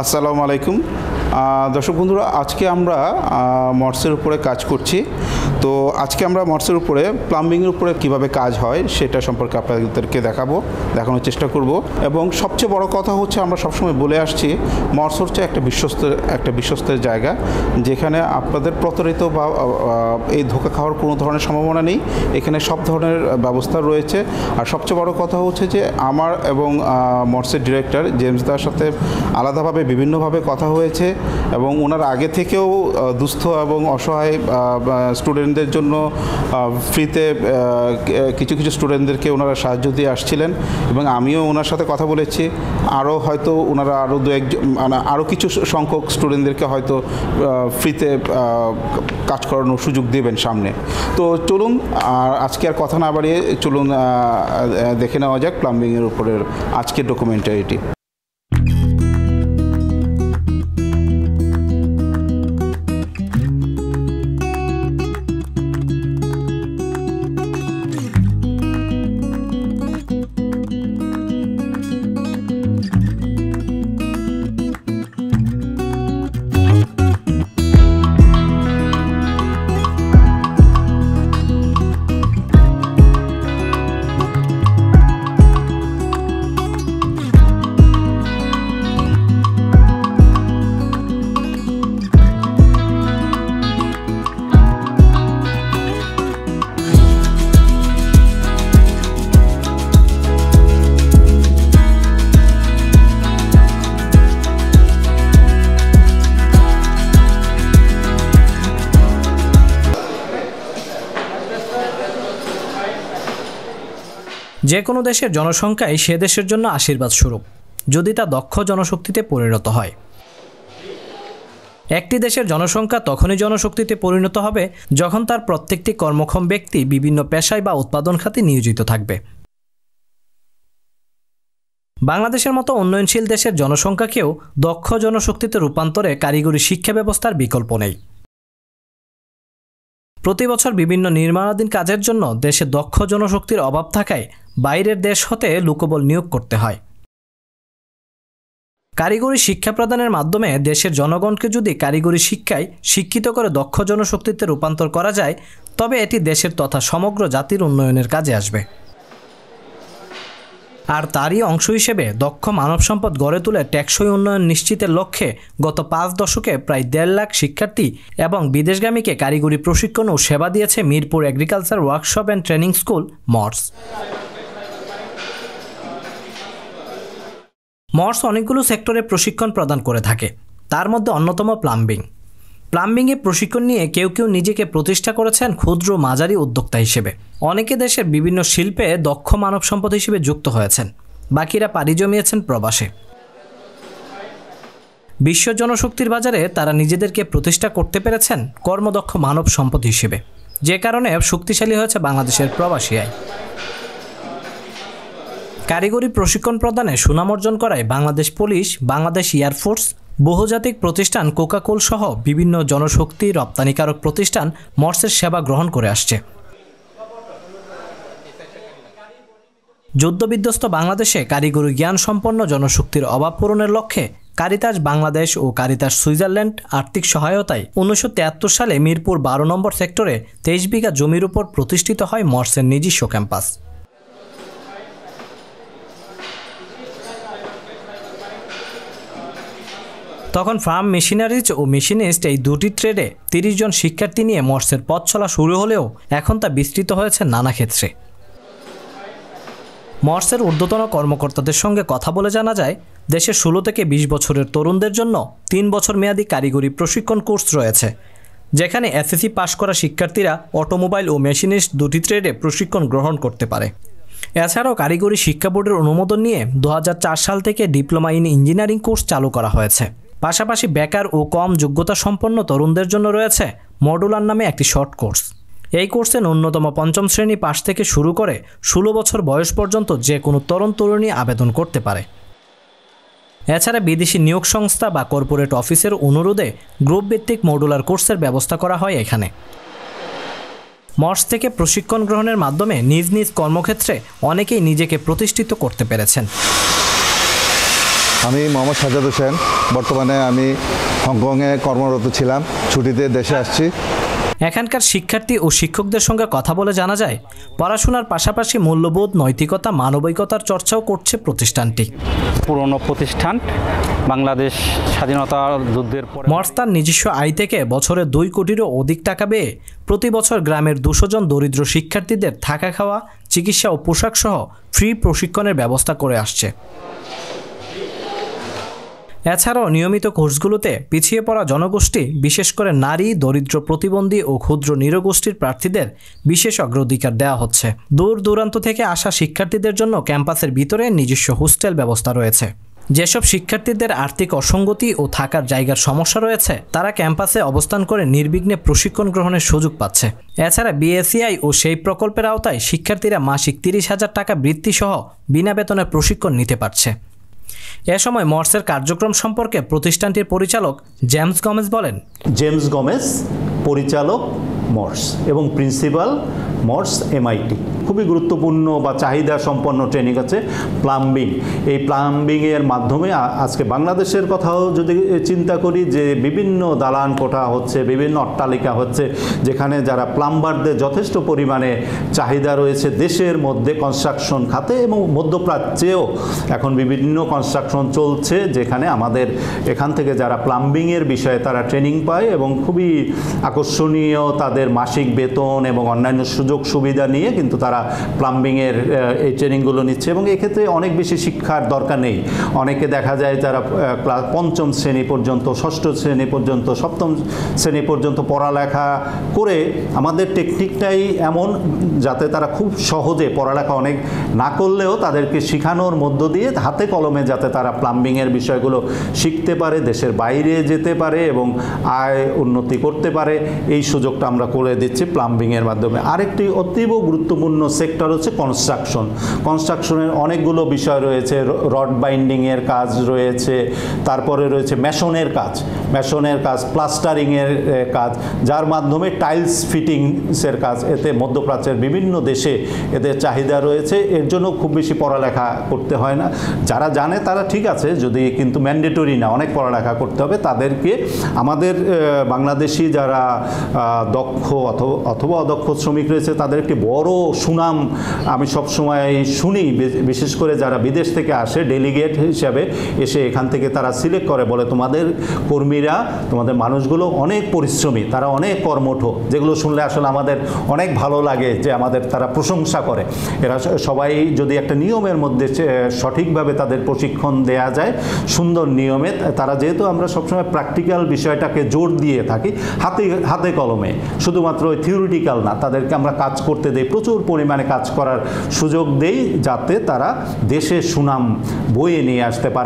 আসসালামু আলাইকুম দর্শক বন্ধুরা, আজকে আমরা মর্সের উপরে কাজ করছি। তো আজকে আমরা মর্সের উপরে প্লাম্বিংয়ের উপরে কিভাবে কাজ হয় সেটা সম্পর্কে আপনাদেরকে দেখানোর চেষ্টা করব। এবং সবচেয়ে বড় কথা হচ্ছে, আমরা সবসময় বলে আসছি মর্স হচ্ছে একটা বিশ্বস্তের জায়গা, যেখানে আপনাদের প্রতারিত বা এই ধোঁকা খাওয়ার কোনো ধরনের সম্ভাবনা নেই। এখানে সব ধরনের ব্যবস্থা রয়েছে। আর সবচেয়ে বড় কথা হচ্ছে যে আমার এবং মর্সের ডিরেক্টর জেমস দার সাথে আলাদাভাবে বিভিন্নভাবে কথা হয়েছে, এবং ওনার আগে থেকেও দুস্থ এবং অসহায় স্টুডেন্টদের জন্য ফ্রিতে কিছু স্টুডেন্টদেরকে ওনারা সাহায্য দিয়ে আসছিলেন। এবং আমিও ওনার সাথে কথা বলেছি, আরও হয়তো ওনারা আরও কিছু সংখ্যক স্টুডেন্টদেরকে হয়তো ফ্রিতে কাজ করানোর সুযোগ দেবেন সামনে। তো চলুন, আর আজকে আর কথা না বাড়িয়ে চলুন দেখে নেওয়া যাক প্লাম্বিংয়ের উপরের আজকের ডকুমেন্টারিটি। যে কোনো দেশের জনসংখ্যাই সে দেশের জন্য আশীর্বাদ স্বরূপ, যদি তা দক্ষ জনশক্তিতে পরিণত হয়। একটি দেশের জনসংখ্যা তখনই জনশক্তিতে পরিণত হবে যখন তার প্রত্যেকটি কর্মক্ষম ব্যক্তি বিভিন্ন পেশায় বা উৎপাদন খাতে নিয়োজিত থাকবে। বাংলাদেশের মতো উন্নয়নশীল দেশের জনসংখ্যাকেও দক্ষ জনশক্তিতে রূপান্তরে কারিগরি শিক্ষা ব্যবস্থার বিকল্প নেই। প্রতি বছর বিভিন্ন নির্মাণাধীন কাজের জন্য দেশে দক্ষ জনশক্তির অভাব থাকায় বাইরের দেশ হতে লোকবল নিয়োগ করতে হয়। কারিগরি শিক্ষা প্রদানের মাধ্যমে দেশের জনগণকে যদি কারিগরি শিক্ষায় শিক্ষিত করে দক্ষ জনশক্তিতে রূপান্তর করা যায়, তবে এটি দেশের তথা সমগ্র জাতির উন্নয়নের কাজে আসবে। আর তারই অংশ হিসেবে দক্ষ মানব সম্পদ গড়ে তুলে টেকসই উন্নয়ন নিশ্চিতের লক্ষ্যে গত 5 দশকে প্রায় 1.5 লাখ শিক্ষার্থী এবং বিদেশগামীকে কারিগরি প্রশিক্ষণ ও সেবা দিয়েছে Mirpur agriculture workshop and training school Mars. Mars অনেকগুলো সেক্টরে প্রশিক্ষণ প্রদান করে থাকে, তার মধ্যে অন্যতম প্লাম্বিংয়ে প্রশিক্ষণ নিয়ে কেউ নিজেকে প্রতিষ্ঠা করেছেন ক্ষুদ্র মাঝারি উদ্যোক্তা হিসেবে। অনেকে দেশের বিভিন্ন শিল্পে দক্ষ মানব সম্পদ হিসেবে যুক্ত হয়েছেন, বাকিরা পাড়ি জমিয়েছেন প্রবাসে। বিশ্ব জনশক্তির বাজারে তারা নিজেদেরকে প্রতিষ্ঠা করতে পেরেছেন কর্মদক্ষ মানব সম্পদ হিসেবে, যে কারণে শক্তিশালী হয়েছে বাংলাদেশের প্রবাসী আয়। কারিগরি প্রশিক্ষণ প্রদানে সুনাম অর্জন করায় বাংলাদেশ পুলিশ, বাংলাদেশ এয়ারফোর্স, বহুজাতিক প্রতিষ্ঠান কোকাকোল সহ বিভিন্ন জনশক্তি রপ্তানিকারক প্রতিষ্ঠান মর্সের সেবা গ্রহণ করে আসছে। যুদ্ধবিধ্বস্ত বাংলাদেশে কারিগরি জ্ঞান সম্পন্ন জনশক্তির অভাব পূরণের লক্ষ্যে কারিতাস বাংলাদেশ ও কারিতাস সুইজারল্যান্ড আর্থিক সহায়তায় 1973 সালে মিরপুর 12 নম্বর সেক্টরে 23 বিঘা জমির উপর প্রতিষ্ঠিত হয় মর্সের নিজস্ব ক্যাম্পাস। তখন ফার্ম মেশিনারিজ ও মেশিনিস্ট এই দুটি ট্রেডে 30 জন শিক্ষার্থী নিয়ে মর্সের পথ চলা শুরু হলেও এখন তা বিস্তৃত হয়েছে নানা ক্ষেত্রে। মর্সের ঊর্ধ্বতন কর্মকর্তাদের সঙ্গে কথা বলে জানা যায়, দেশের 16 থেকে 20 বছরের তরুণদের জন্য 3 বছর মেয়াদী কারিগরি প্রশিক্ষণ কোর্স রয়েছে, যেখানে এসএসসি পাশ করা শিক্ষার্থীরা অটোমোবাইল ও মেশিনিস্ট দুটি ট্রেডে প্রশিক্ষণ গ্রহণ করতে পারে। এছাড়াও কারিগরি শিক্ষা বোর্ডের অনুমোদন নিয়ে 2004 সাল থেকে ডিপ্লোমা ইন ইঞ্জিনিয়ারিং কোর্স চালু করা হয়েছে। পাশাপাশি বেকার ও কম যোগ্যতা সম্পন্ন তরুণদের জন্য রয়েছে মডুলার নামে একটি শর্ট কোর্স। এই কোর্সে ন্যূনতম 5ম শ্রেণী পাশ থেকে শুরু করে 16 বছর বয়স পর্যন্ত যে কোনো তরুণী আবেদন করতে পারে। এছাড়া বিদেশি নিয়োগ সংস্থা বা কর্পোরেট অফিসের অনুরোধে গ্রুপ ভিত্তিক মডুলার কোর্সের ব্যবস্থা করা হয় এখানে। মর্স থেকে প্রশিক্ষণ গ্রহণের মাধ্যমে নিজ নিজ কর্মক্ষেত্রে অনেকেই নিজেকে প্রতিষ্ঠিত করতে পেরেছেন। আমি মোহাম্মদ সাজ্জাদ হোসেন। বর্তমানে আমি হংকংয়ে কর্মরত ছিলাম, ছুটিতে দেশে আসছি। এখানকার শিক্ষার্থী ও শিক্ষকদের সঙ্গে কথা বলে জানা যায়, পড়াশোনার পাশাপাশি মূল্যবোধ, নৈতিকতা, মানবিকতার চর্চাও করছে প্রতিষ্ঠানটি। পুরনো প্রতিষ্ঠান, বাংলাদেশ স্বাধীনতা যুদ্ধের পরে মর্স তার নিজস্ব আয় থেকে বছরে 2 কোটিরও অধিক টাকা পেয়ে প্রতি বছর গ্রামের 200 জন দরিদ্র শিক্ষার্থীদের থাকা, খাওয়া, চিকিৎসা ও পোশাক সহ ফ্রি প্রশিক্ষণের ব্যবস্থা করে আসছে। এছাড়াও নিয়মিত কোর্সগুলোতে পিছিয়ে পড়া জনগোষ্ঠী, বিশেষ করে নারী, দরিদ্র, প্রতিবন্ধী ও ক্ষুদ্র নৃগোষ্ঠীর প্রার্থীদের বিশেষ অগ্রাধিকার দেওয়া হচ্ছে। দূর দূরান্ত থেকে আসা শিক্ষার্থীদের জন্য ক্যাম্পাসের ভিতরে নিজস্ব হোস্টেল ব্যবস্থা রয়েছে। যেসব শিক্ষার্থীদের আর্থিক অসঙ্গতি ও থাকার জায়গার সমস্যা রয়েছে, তারা ক্যাম্পাসে অবস্থান করে নির্বিঘ্নে প্রশিক্ষণ গ্রহণের সুযোগ পাচ্ছে। এছাড়া বিএসিআই ও সেই প্রকল্পের আওতায় শিক্ষার্থীরা মাসিক 30,000 টাকা বৃত্তি সহ বিনা বেতনে প্রশিক্ষণ নিতে পারছে। এ সময় মর্সের কার্যক্রম সম্পর্কে প্রতিষ্ঠানটির পরিচালক জেমস গমেজ বলেন, জেমস গমেজ, পরিচালক মর্স এবং প্রিন্সিপাল মর্স এমআইটি। খুবই গুরুত্বপূর্ণ বা চাহিদা সম্পন্ন ট্রেনিং আছে প্লাম্বিং। এই প্লাম্বিংয়ের মাধ্যমে আজকে বাংলাদেশের কথাও যদি চিন্তা করি, যে বিভিন্ন দালান কোঠা হচ্ছে, বিভিন্ন অট্টালিকা হচ্ছে, যেখানে যারা প্লাম্বারদের যথেষ্ট পরিমাণে চাহিদা রয়েছে দেশের মধ্যে কনস্ট্রাকশন খাতে, এবং মধ্যপ্রাচ্যেও এখন বিভিন্ন কনস্ট্রাকশন চলছে, যেখানে আমাদের এখান থেকে যারা প্লাম্বিংয়ের বিষয়ে তারা ট্রেনিং পায় এবং খুবই আকর্ষণীয় তাদের মাসিক বেতন এবং অন্যান্য সুযোগ সুবিধা নিয়ে কিন্তু তারা প্লাম্বিংয়ের এই ট্রেনিংগুলো নিচ্ছে। এবং এক্ষেত্রে অনেক বেশি শিক্ষার দরকার নেই। অনেকে দেখা যায় যারা ক্লাস 5ম শ্রেণী পর্যন্ত, 6ষ্ঠ শ্রেণী পর্যন্ত, 7ম শ্রেণী পর্যন্ত পড়ালেখা করে, আমাদের টেকনিকটাই এমন যাতে তারা খুব সহজে পড়ালেখা অনেক না করলেও তাদেরকে শেখানোর মধ্য দিয়ে হাতে কলমে যাতে তারা প্লাম্বিংয়ের বিষয়গুলো শিখতে পারে, দেশের বাইরে যেতে পারে এবং আয় উন্নতি করতে পারে, এই সুযোগটা আমরা করে দিচ্ছি প্লাম্বিংয়ের মাধ্যমে। আরেকটি অতীব গুরুত্বপূর্ণ সেক্টর হচ্ছে কনস্ট্রাকশন। কনস্ট্রাকশনের অনেকগুলো বিষয় রয়েছে, রড বাইন্ডিংয়ের কাজ রয়েছে, তারপরে রয়েছে মেশনের কাজ, প্লাস্টারিংয়ের কাজ, যার মাধ্যমে টাইলস ফিটিংসের কাজ। এতে মধ্যপ্রাচ্যের বিভিন্ন দেশে এদের চাহিদা রয়েছে। এর জন্য খুব বেশি পড়ালেখা করতে হয় না। যারা জানে তারা ঠিক আছে, যদি কিন্তু ম্যান্ডেটরি না, অনেক পড়ালেখা করতে হবে। তাদেরকে আমাদের বাংলাদেশি যারা দক্ষ অথবা অদক্ষ শ্রমিক রয়েছে, তাদের একটি বড় সুনাম আমি সবসময় শুনি, বিশেষ করে যারা বিদেশ থেকে আসে ডেলিগেট হিসাবে এসে এখান থেকে তারা সিলেক্ট করে, বলে তোমাদের কর্মীরা, তোমাদের মানুষগুলো অনেক পরিশ্রমী, তারা অনেক কর্মঠ। যেগুলো শুনলে আসলে আমাদের অনেক ভালো লাগে, যে আমাদের তারা প্রশংসা করে। এরা সবাই যদি একটা নিয়মের মধ্যে সঠিকভাবে তাদের প্রশিক্ষণ দেয়া যায়, সুন্দর নিয়মে, তারা যেহেতু আমরা সবসময় প্র্যাকটিক্যাল বিষয়টাকে জোর দিয়ে থাকি, হাতে কলমে, শুধুমাত্র থিওরিটিক্যাল না, তাদেরকে আমরা কাজ করতে দেই, প্রচুর পরিমাণে কাজ করার সুযোগ দেই, যাতে তারা দেশের সুনাম বয়ে নিয়ে আসতে পারে।